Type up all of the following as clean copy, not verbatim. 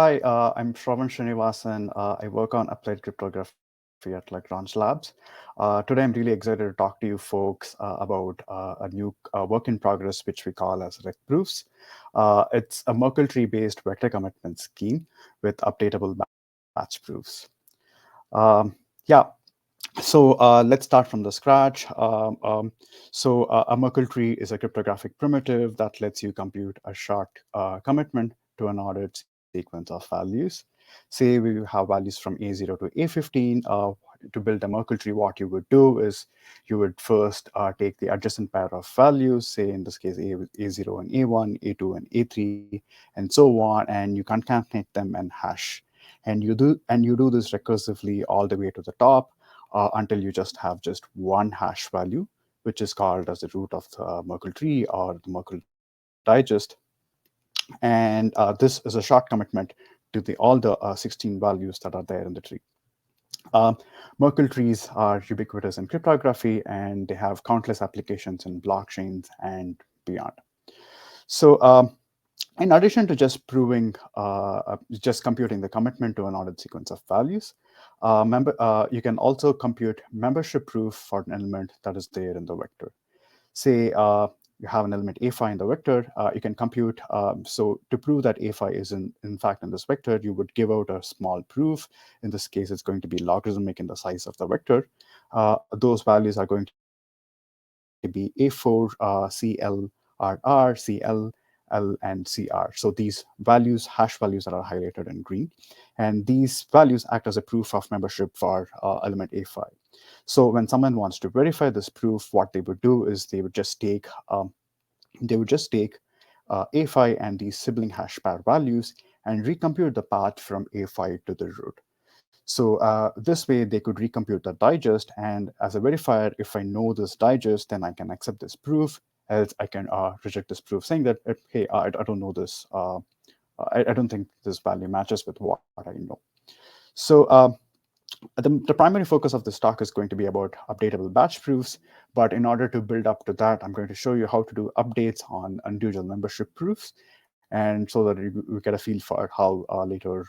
Hi, I'm Shravan Srinivasan. I work on applied cryptography at Lagrange Labs. Today, I'm really excited to talk to you folks about a new work in progress, which we call as REC proofs. It's a Merkle tree-based vector commitment scheme with updatable batch proofs. Yeah, let's start from the scratch. A Merkle tree is a cryptographic primitive that lets you compute a short commitment to an ordered sequence of values. Say we have values from A0 to A15. To build a Merkle tree, what you would do is you would first take the adjacent pair of values, say in this case A0 and A1, A2 and A3, and so on, and you concatenate them and hash. And you do this recursively all the way to the top until you just have just one hash value, which is called as the root of the Merkle tree or the Merkle digest. And this is a short commitment to all the 16 values that are there in the tree. Uh, Merkle trees are ubiquitous in cryptography, and they have countless applications in blockchains and beyond. So in addition to just computing the commitment to an ordered sequence of values, you can also compute membership proof for an element that is there in the vector. Say you have an element a5 in the vector, you can compute. So to prove that a5 is in fact in this vector, you would give out a small proof. In this case, it's going to be logarithmic in the size of the vector. Those values are going to be a4, cl, rr, cl, L, and CR. So these values, hash values that are highlighted in green, and these values act as a proof of membership for element A5. So when someone wants to verify this proof, what they would do is they would just take A5 and these sibling hash pair values and recompute the path from A5 to the root. So this way, they could recompute the digest. And as a verifier, if I know this digest, then I can accept this proof. Else, I can reject this proof, saying that, hey, I don't know this. I don't think this value matches with what I know. So the primary focus of this talk is going to be about updatable batch proofs. But in order to build up to that, I'm going to show you how to do updates on individual membership proofs, and so that you get a feel for how later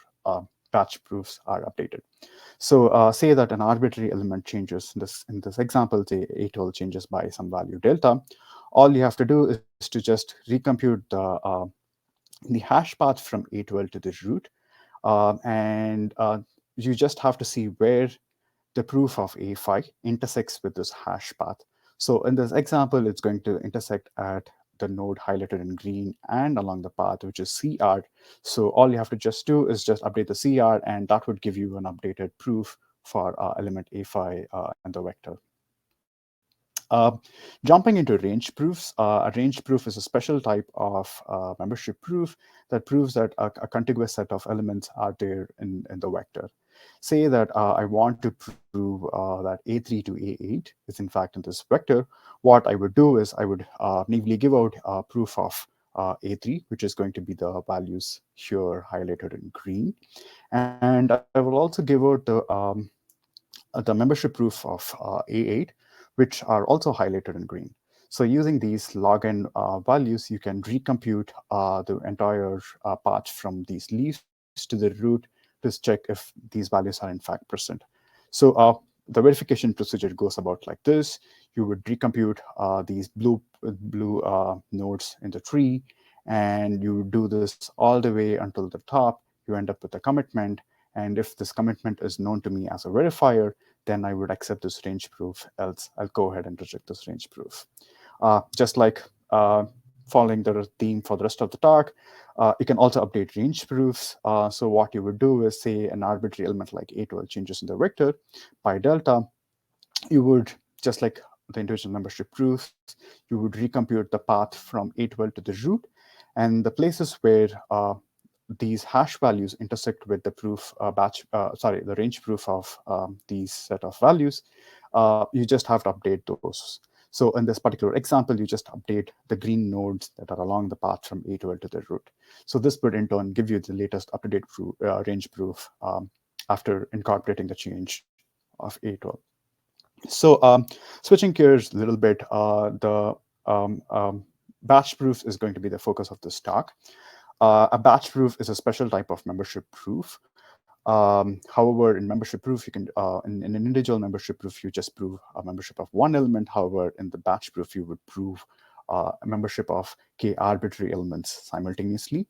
batch proofs are updated. So say that an arbitrary element changes. In this example, say A12 changes by some value delta. All you have to do is to just recompute the hash path from A12 to the root, and you just have to see where the proof of A5 intersects with this hash path. So in this example, it's going to intersect at the node highlighted in green and along the path, which is CR. So all you have to just do is just update the CR, and that would give you an updated proof for element A5 and the vector. Jumping into range proofs, a range proof is a special type of membership proof that proves that a contiguous set of elements are there in the vector. Say that I want to prove that A3 to A8 is in fact in this vector. What I would do is I would naively give out proof of A3, which is going to be the values here highlighted in green. And I will also give out the membership proof of A8, which are also highlighted in green. So using these log n values, you can recompute the entire path from these leaves to the root to check if these values are in fact present. So the verification procedure goes about like this. You would recompute these blue nodes in the tree, and you would do this all the way until the top. You end up with a commitment. And if this commitment is known to me as a verifier, then I would accept this range proof. Else, I'll go ahead and reject this range proof. Just like following the theme for the rest of the talk, you can also update range proofs. So what you would do is, say an arbitrary element like A12 changes in the vector by delta, you would, just like the individual membership proofs, you would recompute the path from A12 to the root, and the places where these hash values intersect with the proof the range proof of these set of values, you just have to update those. So in this particular example, you just update the green nodes that are along the path from A12 to the root. So this would in turn give you the latest up-to-date range proof after incorporating the change of A12. So switching gears a little bit, the batch proof is going to be the focus of this talk. A batch proof is a special type of membership proof. However, in membership proof, you can in an individual membership proof, you just prove a membership of one element. However, in the batch proof, you would prove a membership of k arbitrary elements simultaneously.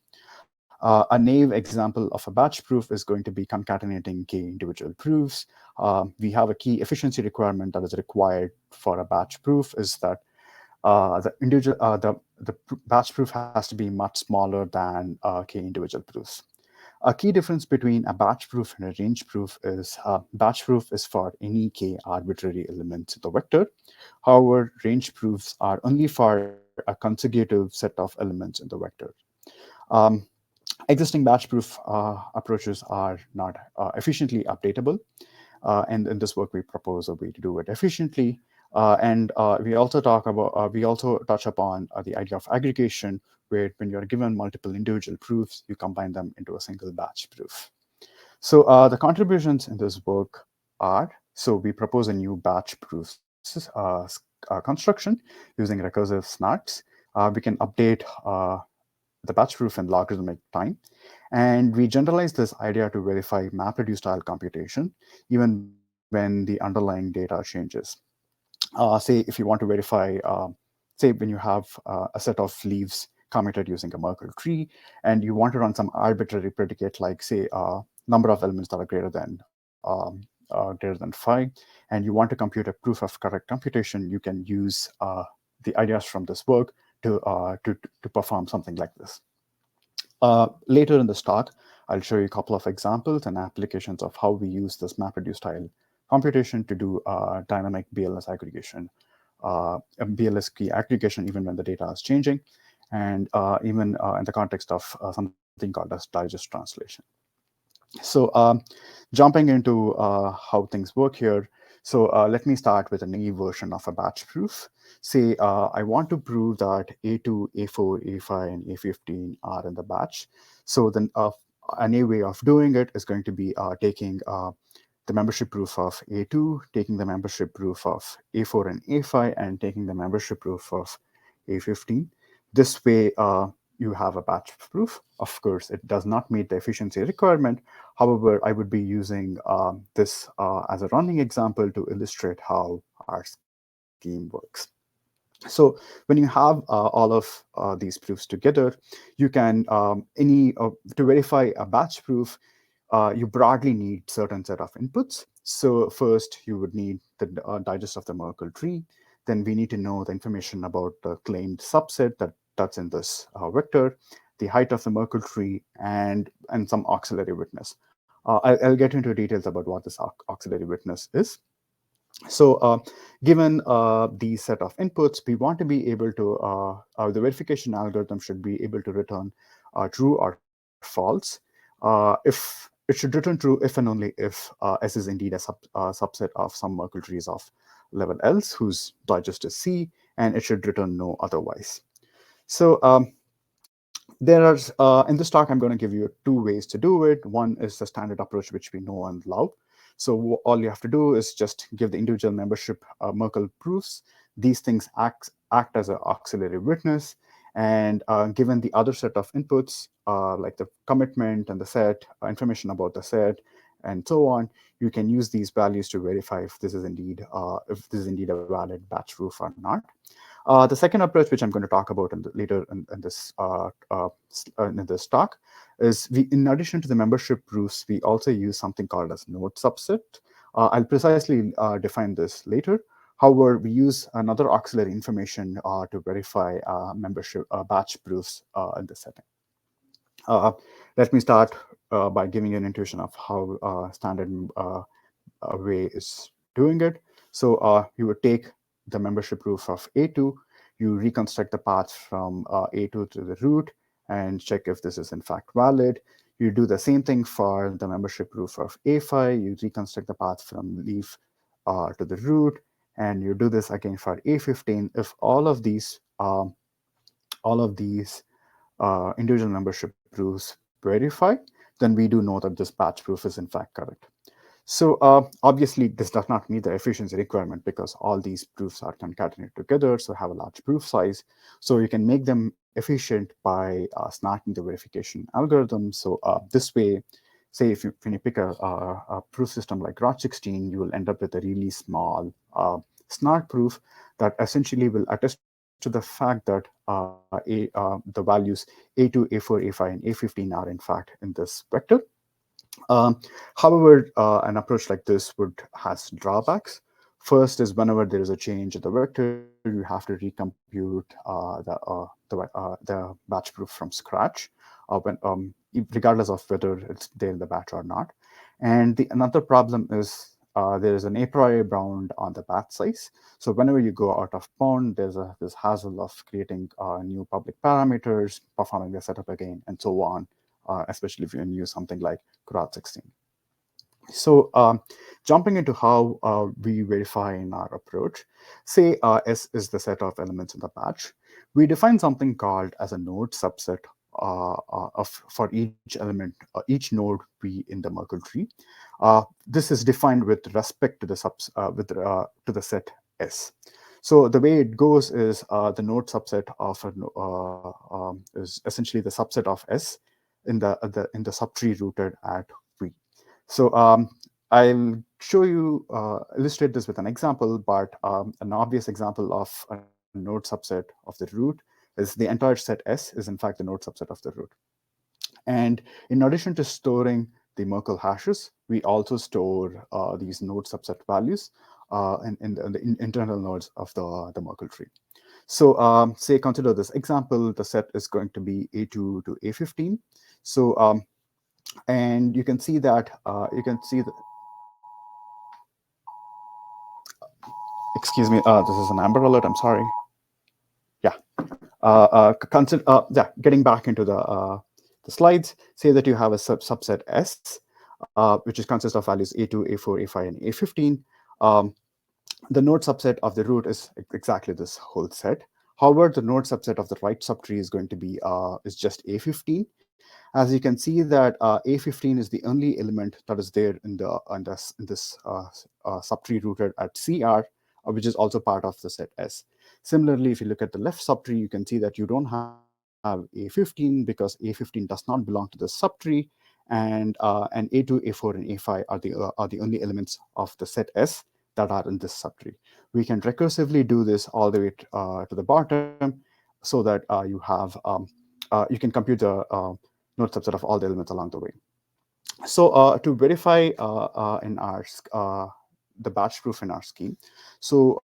A naive example of a batch proof is going to be concatenating k individual proofs. We have a key efficiency requirement that is required for a batch proof is that the batch proof has to be much smaller than k individual proofs. A key difference between a batch proof and a range proof is batch proof is for any k arbitrary elements in the vector. However, range proofs are only for a consecutive set of elements in the vector. Um, Existing batch proof approaches are not efficiently updatable. And in this work, we propose a way to do it efficiently. And we also touch upon the idea of aggregation, where when you're given multiple individual proofs, you combine them into a single batch proof. So the contributions in this work are, so we propose a new batch proofs construction using recursive snarks. We can update the batch proof in logarithmic time. And we generalize this idea to verify MapReduce style computation, even when the underlying data changes. Say if you want to verify, say when you have a set of leaves committed using a Merkle tree, and you want to run some arbitrary predicate, like say number of elements that are greater than 5, and you want to compute a proof of correct computation, you can use the ideas from this work to perform something like this. Later in this talk, I'll show you a couple of examples and applications of how we use this MapReduce style computation to do dynamic BLS aggregation, BLS key aggregation, even when the data is changing, and even in the context of something called as digest translation. So jumping into how things work here. So let me start with a naive version of a batch proof. Say I want to prove that A2, A4, A5, and A15 are in the batch. So then a naive way of doing it is going to be taking the membership proof of A2, taking the membership proof of A4 and A5, and taking the membership proof of A15. This way, you have a batch proof. Of course, it does not meet the efficiency requirement. However, I would be using this as a running example to illustrate how our scheme works. So when you have all of these proofs together, you can to verify a batch proof, you broadly need certain set of inputs. So first, you would need the digest of the Merkle tree. Then we need to know the information about the claimed subset that's in this vector, the height of the Merkle tree, and some auxiliary witness. I'll get into details about what this auxiliary witness is. So given these set of inputs, we want to be able to, the verification algorithm should be able to return true or false. If it should return true if and only if S is indeed a subset of some Merkle trees of level else, whose digest is C, and it should return no otherwise. So in this talk, I'm going to give you two ways to do it. One is the standard approach, which we know and love. So all you have to do is just give the individual membership Merkle proofs. These things act as an auxiliary witness. And given the other set of inputs, like the commitment and the set, information about the set, and so on, you can use these values to verify if this is indeed a valid batch proof or not. The second approach, which I'm going to talk about later in this talk, is in addition to the membership proofs, we also use something called as node subset. I'll precisely define this later. However, we use another auxiliary information to verify membership batch proofs in this setting. Let me start by giving you an intuition of how standard way is doing it. So you would take the membership proof of A2, you reconstruct the path from A2 to the root and check if this is in fact valid. You do the same thing for the membership proof of A5, you reconstruct the path from leaf to the root, and you do this again for A15. If all of these individual membership proofs verify, then we do know that this batch proof is in fact correct. So obviously, this does not meet the efficiency requirement because all these proofs are concatenated together, so have a large proof size. So you can make them efficient by snarking the verification algorithm. So this way, say if when you pick a proof system like ROT16, you will end up with a really small snark proof that essentially will attest to the fact that the values A2, A4, A5, and A15 are in fact in this vector. Um, However, an approach like this would has drawbacks. First is whenever there is a change in the vector, you have to recompute the batch proof from scratch, regardless of whether it's there in the batch or not. And the another problem is there is an a priori bound on the batch size. So whenever you go out of bound, there's this hassle of creating new public parameters, performing the setup again, and so on. Especially if you use something like ROT16. So jumping into how we verify in our approach, say S is the set of elements in the batch. We define something called as a node subset of for each element, each node we in the Merkle tree. This is defined with respect to the to the set S. So the way it goes is the node subset of is essentially the subset of S in the subtree rooted at V. So I'll show you, illustrate this with an example, but an obvious example of a node subset of the root is the entire set S is in fact the node subset of the root. And in addition to storing the Merkle hashes, we also store these node subset values in the internal nodes of the Merkle tree. So say consider this example, the set is going to be A2 to A15. So and you can see that excuse me, this is an Amber Alert, I'm sorry. Yeah. Getting back into the slides, say that you have a subset S, which is consists of values A2, A4, A5, and A15. The node subset of the root is exactly this whole set. However, the node subset of the right subtree is going to be is just A15. As you can see that A15 is the only element that is there in this subtree rooted at CR, which is also part of the set S. Similarly, if you look at the left subtree, you can see that you don't have A15 because A15 does not belong to the subtree, and A2, A4, and A5 are the only elements of the set S that are in this subtree. We can recursively do this all the way to the bottom, so that you can compute the node subset of all the elements along the way. So to verify in our the batch proof in our scheme, so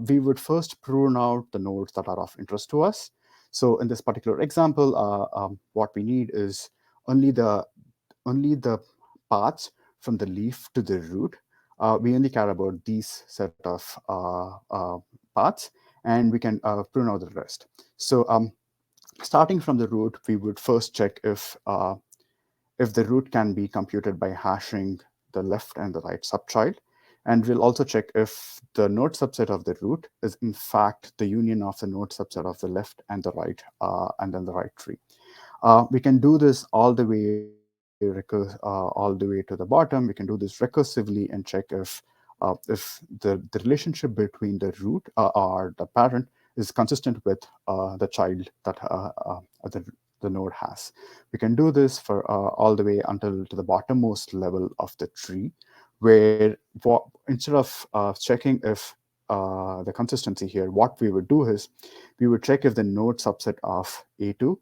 we would first prune out the nodes that are of interest to us. So in this particular example, what we need is only the paths from the leaf to the root. We only care about these set of paths, and we can prune out the rest. So starting from the root, we would first check if the root can be computed by hashing the left and the right subchild. And we'll also check if the node subset of the root is in fact the union of the node subset of the left and the right, and then the right tree. We can do this all the way all the way to the bottom. We can do this recursively and check if the relationship between the root or the parent is consistent with the child that the node has. We can do this for all the way until to the bottommost level of the tree, where instead of checking if the consistency here, what we would do is we would check if the node subset of A2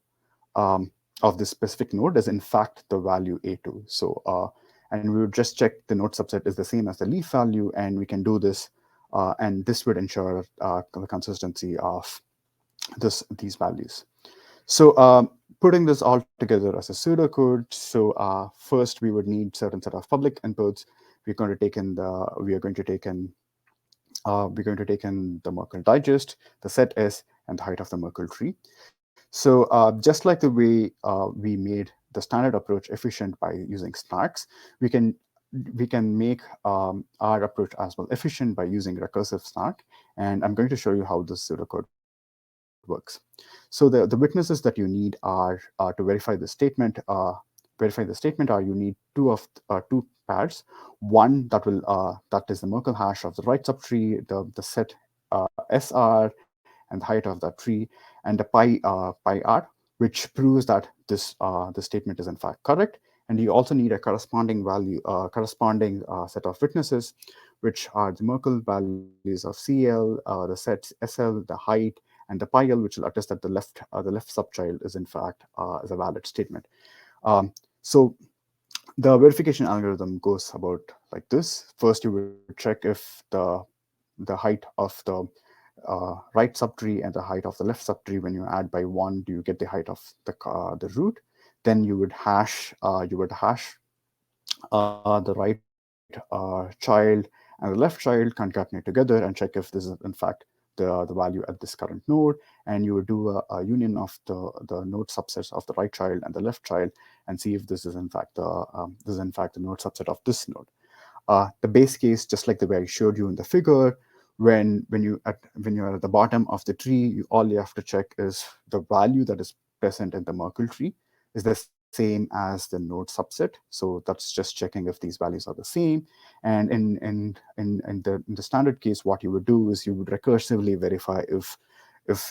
of this specific node is in fact the value A2. So, and we would just check the node subset is the same as the leaf value, and we can do this, and this would ensure the consistency of these values. So putting this all together as a pseudocode, so first we would need certain set of public inputs. We're going to take in the Merkle digest, the set S, and the height of the Merkle tree. So just like the way we made the standard approach efficient by using snarks, we can make our approach as well efficient by using recursive snark. And I'm going to show you how this pseudocode works. So the witnesses that you need are to verify the statement. Are you need two pairs. One that is the Merkle hash of the right subtree, the set SR, and the height of that tree, and the pi r, which proves that this statement is in fact correct. And you also need a corresponding value, corresponding set of witnesses, which are the Merkle values of CL, the set SL, the height, and the pi L, which will attest that the left subchild is in fact is a valid statement. So the verification algorithm goes about like this. First, you would check if the height of the right subtree and the height of the left subtree, when you add by 1, do you get the height of the root? Then you would hash the right child and the left child, concatenate together, and check if this is in fact the value at this current node. And you would do a union of the node subsets of the right child and the left child, and see if this is in fact the node subset of this node. The base case, just like the way I showed you in the figure, when you're at the bottom of the tree, all you have to check is the value that is present in the Merkle tree is the same as the node subset. So that's just checking if these values are the same. And in the standard case, what you would do is you would recursively verify if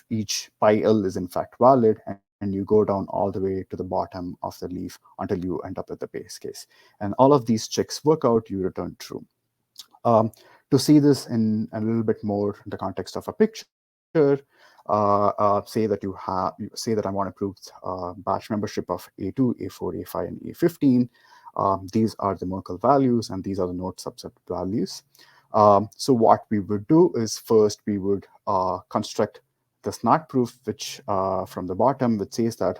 each pi L is in fact valid, and you go down all the way to the bottom of the leaf until you end up with the base case. And all of these checks work out, you return true. Um, to see this in a little bit more in the context of a picture, say that say that I want to prove batch membership of A2, A4, A5, and A15. These are the Merkle values, and these are the node subset values. So what we would do is first we would construct the SNARK proof, which from the bottom, which says that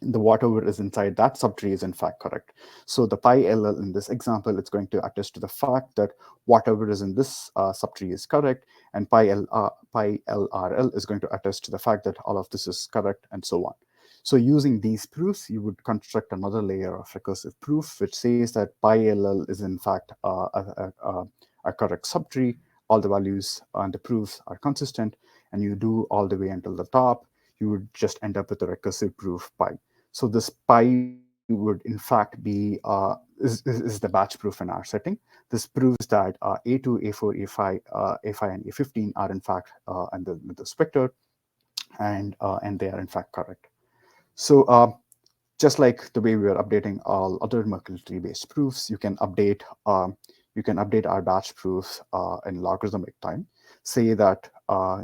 the whatever is inside that subtree is in fact correct. So the pi LL in this example, it's going to attest to the fact that whatever is in this subtree is correct, and pi LRL is going to attest to the fact that all of this is correct, and so on. So using these proofs, you would construct another layer of recursive proof, which says that pi LL is in fact a correct subtree. All the values and the proofs are consistent, and you do all the way until the top, you would just end up with a recursive proof pi. So this pi would in fact be is the batch proof in our setting. This proves that A2, A4, A5, and A15 are in fact and the vector, and they are in fact correct. So just like the way we are updating all other Merkle tree-based proofs, you can update our batch proofs in logarithmic time. Say that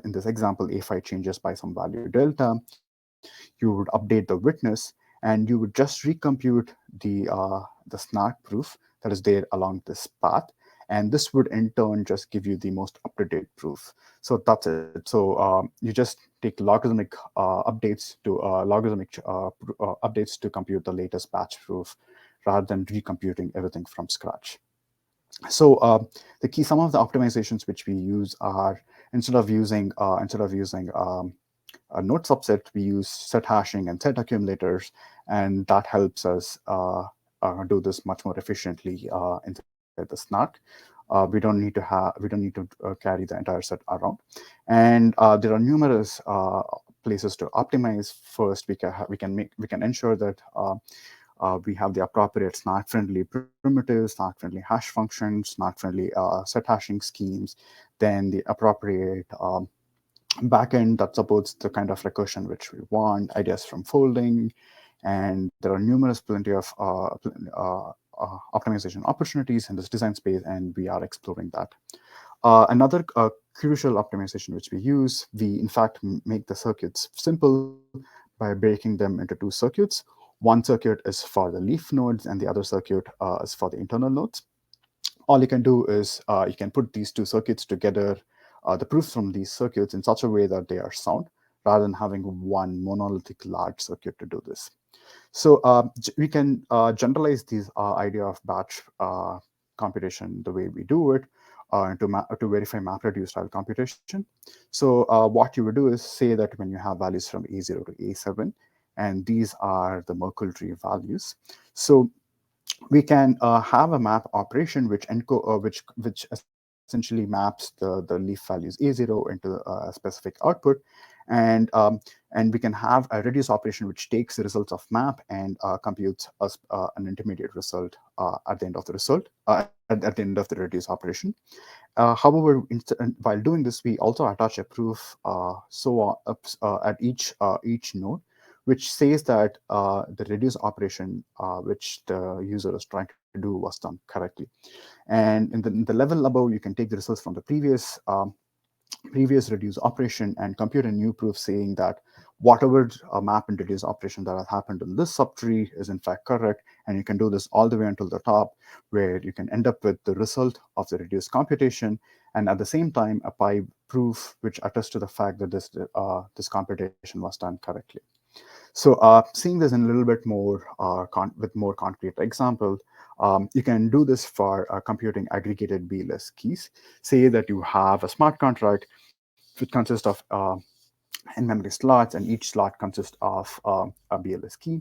in this example, A5 changes by some value delta. You would update the witness, and you would just recompute the SNARK proof that is there along this path, and this would in turn just give you the most up-to-date proof. So that's it. So you just take logarithmic updates to compute the latest batch proof, rather than recomputing everything from scratch. So some of the optimizations which we use are, instead of using a node subset, we use set hashing and set accumulators, and that helps us do this much more efficiently inside the SNARK. We don't need to carry the entire set around, and there are numerous places to optimize. First, we can ensure that we have the appropriate SNARK-friendly primitives, SNARK-friendly hash functions, SNARK-friendly set hashing schemes, then the appropriate backend that supports the kind of recursion which we want, ideas from folding, and there are numerous plenty of optimization opportunities in this design space, and we are exploring that. Another crucial optimization which we use, we in fact make the circuits simple by breaking them into two circuits. One circuit is for the leaf nodes, and the other circuit is for the internal nodes. All you can do is you can put these two circuits together, the proofs from these circuits, in such a way that they are sound, rather than having one monolithic large circuit to do this. So we can generalize this idea of batch computation the way we do it to verify MapReduce style computation. So what you would do is say that when you have values from A0 to A7, and these are the Merkle tree values. So we can have a map operation which essentially maps the leaf values A0 into a specific output, and um, and we can have a reduce operation which takes the results of map and computes us an intermediate result at the end of the result at the end of the reduce operation. However, while doing this, we also attach a proof at each node, which says that the reduce operation which the user is trying to do was done correctly. And in the level above, you can take the results from the previous reduce operation and compute a new proof saying that whatever map and reduce operation that has happened in this subtree is in fact correct. And you can do this all the way until the top, where you can end up with the result of the reduced computation, and at the same time a pi proof which attests to the fact that this computation was done correctly. So seeing this in a little bit more with more concrete example, you can do this for computing aggregated BLS keys. Say that you have a smart contract which consists of in-memory slots, and each slot consists of a BLS key.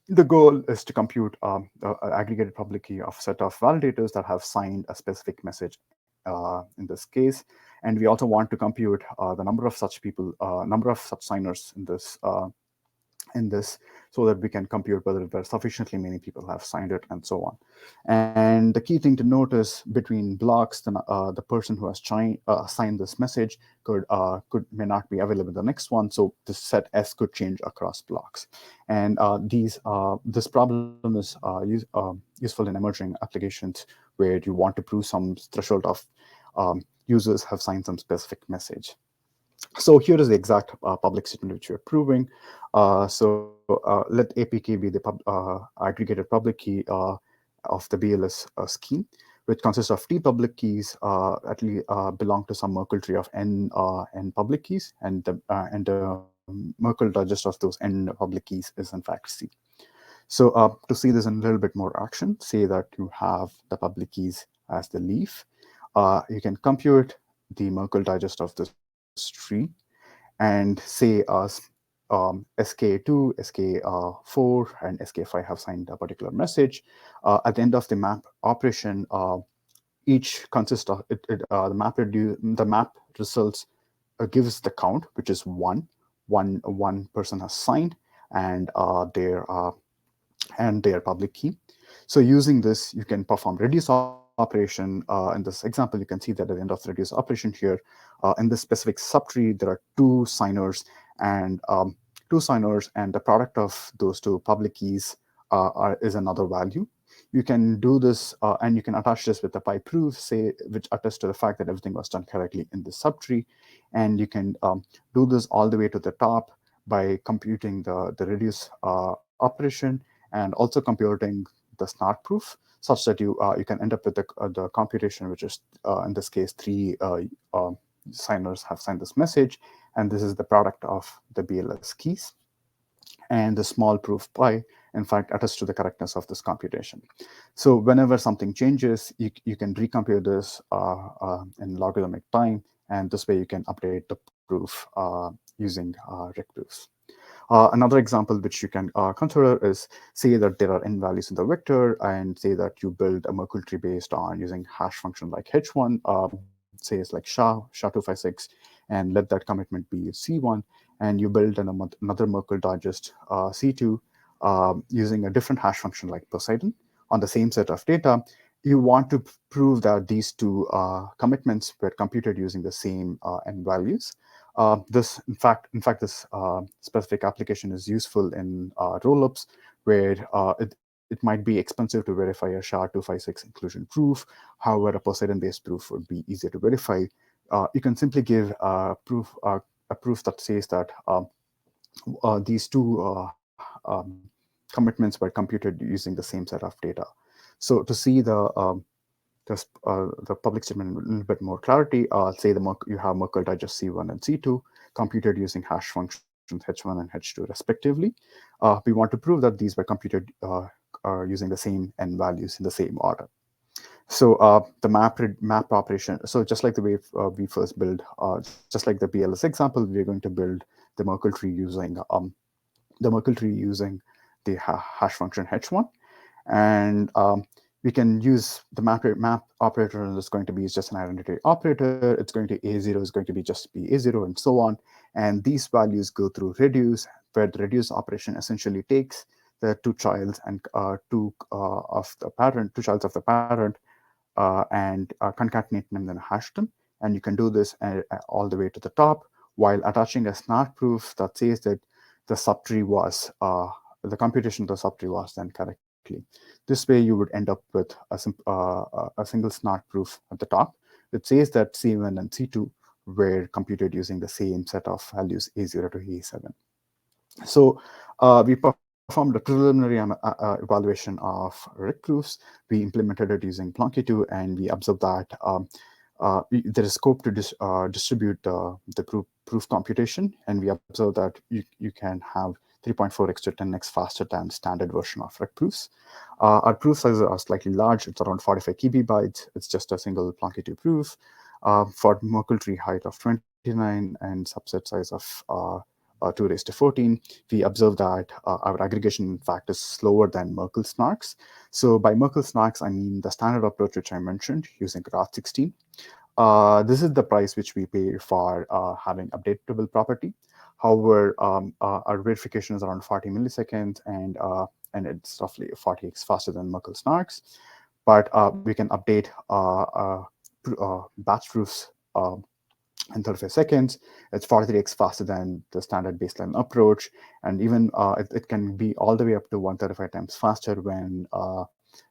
The goal is to compute an aggregated public key of a set of validators that have signed a specific message in this case. And we also want to compute the number of such people, number of such signers in this, so that we can compute whether there are sufficiently many people have signed it and so on. And the key thing to note is between blocks, the person who has signed this message could may not be available in the next one. So this set S could change across blocks. And this problem is useful in emerging applications where you want to prove some threshold of users have signed some specific message. So here is the exact public statement which we're proving. Let APK be the aggregated public key of the BLS scheme, which consists of T public keys at least belong to some Merkle tree of n public keys, and the Merkle digest of those n public keys is in fact C. So to see this in a little bit more action, say that you have the public keys as the leaf. You can compute the Merkle digest of this tree and say SK2, SK4, and SK5 have signed a particular message. At the end of the map operation, each consists of the map results gives the count, which is one person has signed, and their public key. So using this, you can perform reduce operation. In this example, you can see that at the end of the reduce operation here, in this specific subtree, there are two signers, and the product of those two public keys is another value. You can do this, and you can attach this with a pi proof, say, which attests to the fact that everything was done correctly in this subtree. And you can do this all the way to the top by computing the reduce operation, and also computing the snark proof, such that you can end up with the computation, which is in this case three signers have signed this message, and this is the product of the BLS keys. And the small proof pi, in fact, attests to the correctness of this computation. So whenever something changes, you can recompute this in logarithmic time, and this way you can update the proof using rect proofs. Another example which you can consider is, say that there are n values in the vector, and say that you build a Merkle tree based on using hash function like h1, say it's like SHA-256, and let that commitment be c1, and you build another Merkle digest c2 using a different hash function like Poseidon on the same set of data. You want to prove that these two commitments were computed using the same n values. This specific application is useful in rollups, where it might be expensive to verify a SHA-256 inclusion proof. However, a Poseidon-based proof would be easier to verify. You can simply give a proof that says that these two commitments were computed using the same set of data. So to see the public statement in a little bit more clarity, say you have Merkle digest C1 and C2 computed using hash functions H1 and H2 respectively. We want to prove that these were computed using the same n values in the same order. So the map operation, so just like the way we first build, just like the BLS example, we're going to build the Merkle tree using the hash function h1, and we can use the map operator, and it's going to be just an identity operator. It's going to A0 is going to be just be A0, and so on. And these values go through reduce, where the reduce operation essentially takes the two childs and two childs of the parent, and concatenate them, then hash them. And you can do this all the way to the top, while attaching a snark proof that says that the subtree was the computation of the subtree was done correctly. This way, you would end up with a single snark proof at the top, which says that C1 and C2 were computed using the same set of values A0 to A7. So we performed a preliminary evaluation of RIC proofs. We implemented it using Plonky2, and we observed that there is scope to distribute the proof computation, and we observed that you can have 3.4x to 10x faster than standard version of RIC proofs. Our proof sizes are slightly large. It's around 45 KB. It's just a single Plonky2 proof. For Merkle tree height of 29 and subset size of 2 raised to 14, we observe that our aggregation, in fact, is slower than Merkle snarks. So by Merkle snarks, I mean the standard approach which I mentioned using ROT16. This is the price which we pay for having updatable property. However, our verification is around 40 milliseconds, and it's roughly 40x faster than Merkle snarks. But we can update batch proofs in 35 seconds. It's 43x faster than the standard baseline approach, and even it can be all the way up to 135 times faster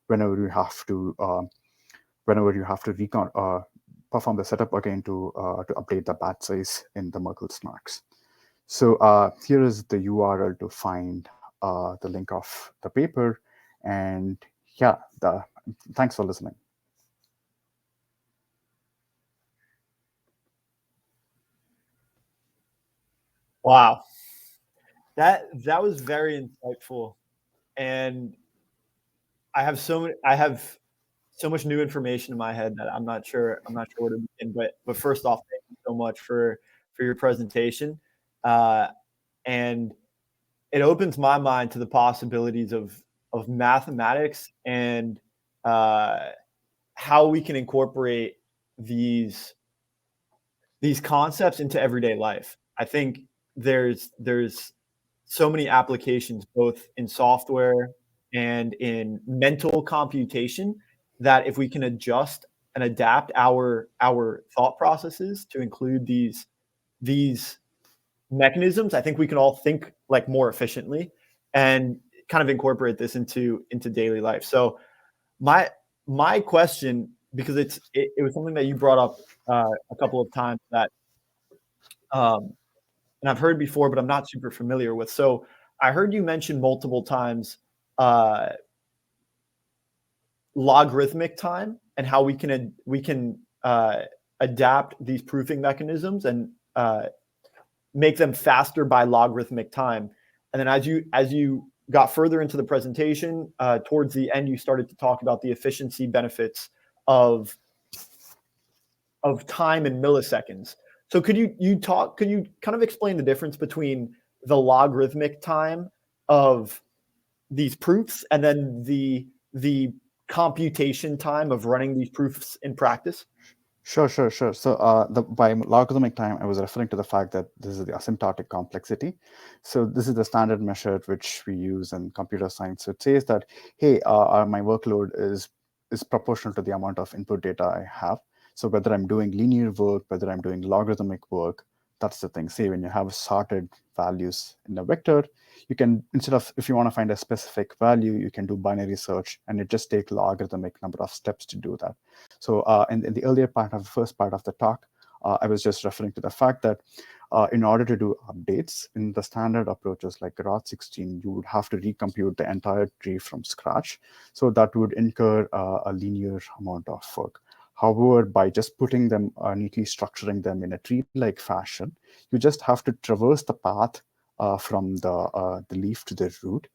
whenever you have to perform the setup again to update the batch size in the Merkle snarks. So here is the URL to find the link of the paper, and yeah, thanks for listening. Wow, that was very insightful, and I have so much new information in my head that I'm not sure where to begin. But first off, thank you so much for your presentation, and it opens my mind to the possibilities of mathematics and how we can incorporate these concepts into everyday life. I think there's so many applications, both in software and in mental computation, that if we can adjust and adapt our thought processes to include these mechanisms, I think we can all think like more efficiently and kind of incorporate this into daily life. So my question, because it was something that you brought up a couple of times that and I've heard before, but I'm not super familiar with. So I heard you mention multiple times logarithmic time and how we can adapt these proofing mechanisms and make them faster by logarithmic time. And then as you got further into the presentation, towards the end, you started to talk about the efficiency benefits of time in milliseconds. So could you kind of explain the difference between the logarithmic time of these proofs and then the computation time of running these proofs in practice? Sure. So by logarithmic time, I was referring to the fact that this is the asymptotic complexity. So this is the standard measure which we use in computer science. So it says that, hey, my workload is proportional to the amount of input data I have. So whether I'm doing linear work, whether I'm doing logarithmic work, that's the thing. Say when you have sorted values in a vector, you can, instead of, if you want to find a specific value, you can do binary search, and it just takes logarithmic number of steps to do that. So in the earlier part of the first part of the talk, I was just referring to the fact that in order to do updates in the standard approaches like ROT16, you would have to recompute the entire tree from scratch. So that would incur a linear amount of work. However, by just putting them, neatly structuring them in a tree-like fashion, you just have to traverse the path from the leaf to the root,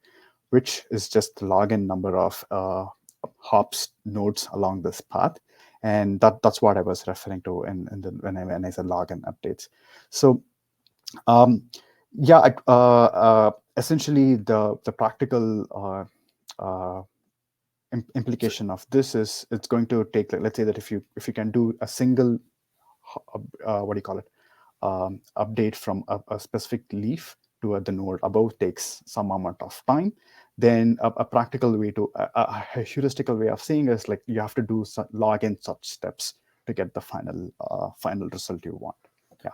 which is just the log n number of hops nodes along this path. And that's what I was referring to when I said log n updates. So essentially the practical implication of this is it's going to take, like, let's say that if you can do a single what do you call it, update from a specific leaf to the node above takes some amount of time, then a practical way to a heuristical way of saying is like you have to do log in such steps to get the final result you want. Yeah.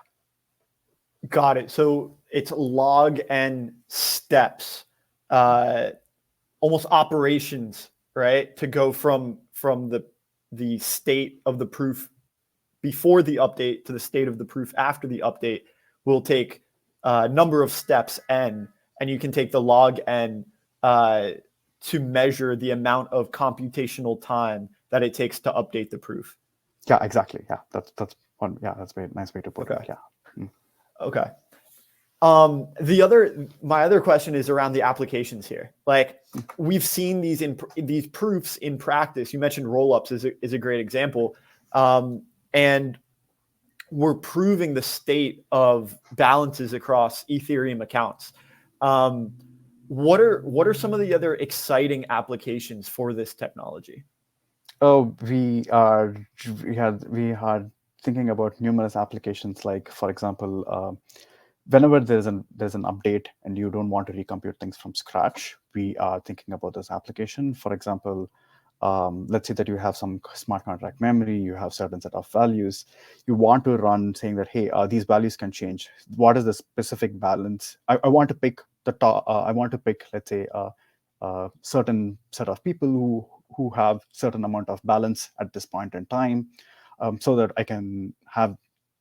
Got it. So it's log n steps, almost operations, right? To go from the state of the proof before the update to the state of the proof after the update will take a number of steps n, and you can take the log n to measure the amount of computational time that it takes to update the proof. Yeah, exactly. Yeah, that's one. Yeah, that's a very nice way to put it. Yeah. Okay. My other question is around the applications here. Like, we've seen these proofs in practice. You mentioned rollups is a great example, and we're proving the state of balances across Ethereum accounts. What are some of the other exciting applications for this technology? Oh, we are thinking about numerous applications. Like, for example, whenever there's an update and you don't want to recompute things from scratch, we are thinking about this application. For example, let's say that you have some smart contract memory, you have certain set of values, you want to run saying that, hey, these values can change. What is the specific balance? I want to pick the top. I want to pick, let's say, a certain set of people who have certain amount of balance at this point in time, so that I can have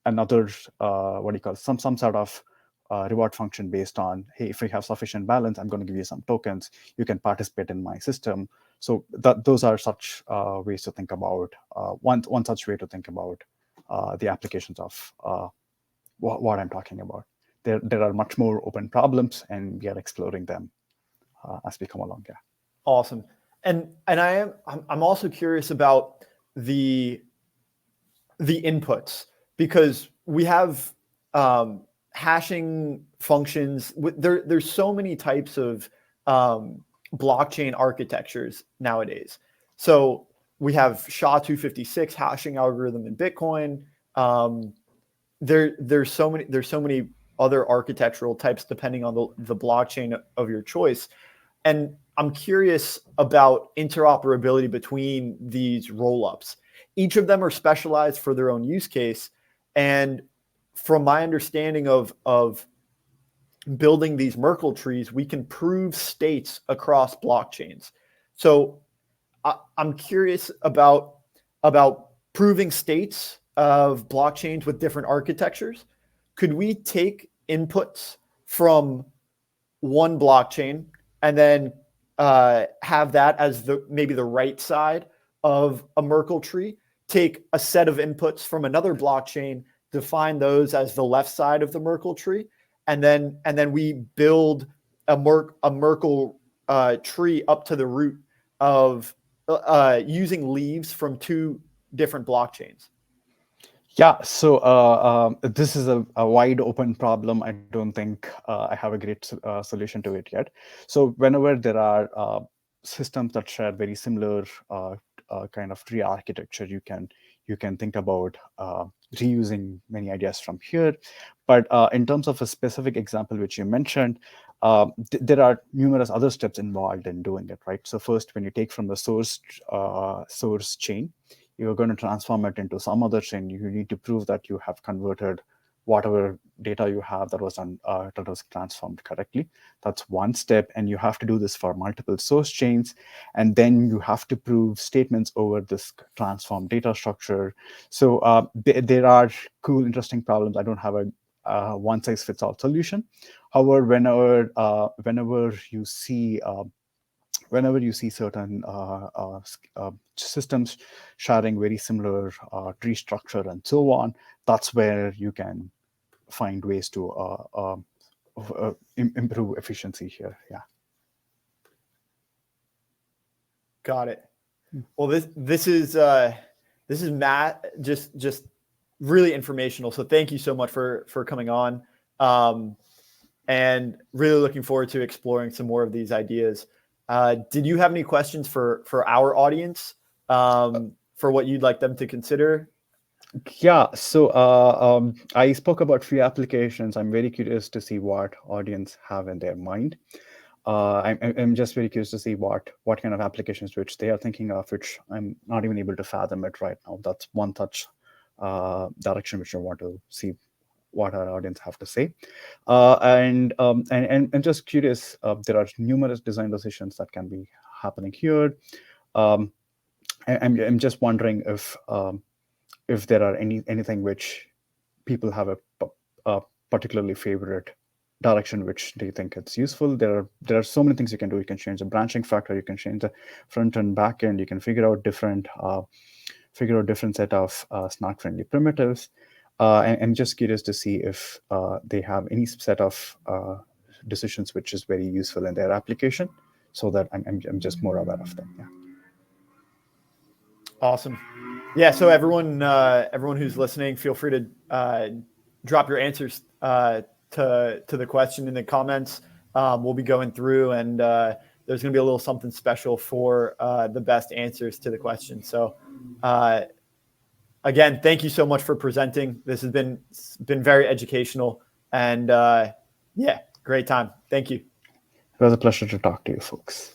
another what do you call it, some sort of reward function based on, hey, if we have sufficient balance, I'm going to give you some tokens. You can participate in my system. So those are such ways to think about one such way to think about the applications of what I'm talking about. There are much more open problems, and we are exploring them as we come along. Yeah. Awesome. And I'm also curious about the inputs, because we have hashing functions. There's so many types of blockchain architectures nowadays. So we have SHA-256 hashing algorithm in Bitcoin. There's so many other architectural types depending on the blockchain of your choice. And I'm curious about interoperability between these rollups. Each of them are specialized for their own use case. And from my understanding of building these Merkle trees, we can prove states across blockchains. So I'm curious about proving states of blockchains with different architectures. Could we take inputs from one blockchain and then have that as maybe the right side of a Merkle tree, take a set of inputs from another blockchain, define those as the left side of the Merkle tree, and then we build a Merkle tree up to the root of using leaves from two different blockchains? Yeah, so this is a wide open problem. I don't think I have a great solution to it yet. So whenever there are systems that share very similar kind of tree architecture, you can think about reusing many ideas from here. But in terms of a specific example which you mentioned, there are numerous other steps involved in doing it, right? So first, when you take from the source chain, you're going to transform it into some other chain. You need to prove that you have converted whatever data you have that was transformed correctly. That's one step, and you have to do this for multiple source chains, and then you have to prove statements over this transformed data structure. So there are cool, interesting problems. I don't have a one-size-fits-all solution. However, whenever you see certain systems sharing very similar tree structure and so on, that's where you can find ways to improve efficiency here. Yeah. Got it. Well, this is Matt, just really informational. So thank you so much for coming on, and really looking forward to exploring some more of these ideas. Did you have any questions for our audience for what you'd like them to consider? Yeah, so I spoke about free applications. I'm very curious to see what audience have in their mind. I'm just very curious to see what kind of applications which they are thinking of, which I'm not even able to fathom it right now. That's one touch direction which I want to see what our audience have to say. And I'm just curious. There are numerous design decisions that can be happening here. I'm just wondering if there are anything which people have a particularly favorite direction which they think it's useful. There are so many things you can do. You can change the branching factor. You can change the front and back end. You can figure out different set of snark friendly primitives. I'm just curious to see if they have any set of decisions which is very useful in their application, so that I'm just more aware of them. Yeah. Awesome. Yeah. So everyone who's listening, feel free to drop your answers to the question in the comments. We'll be going through, and there's going to be a little something special for the best answers to the question. So again, thank you so much for presenting. This has been very educational, and yeah, great time. Thank you. It was a pleasure to talk to you folks.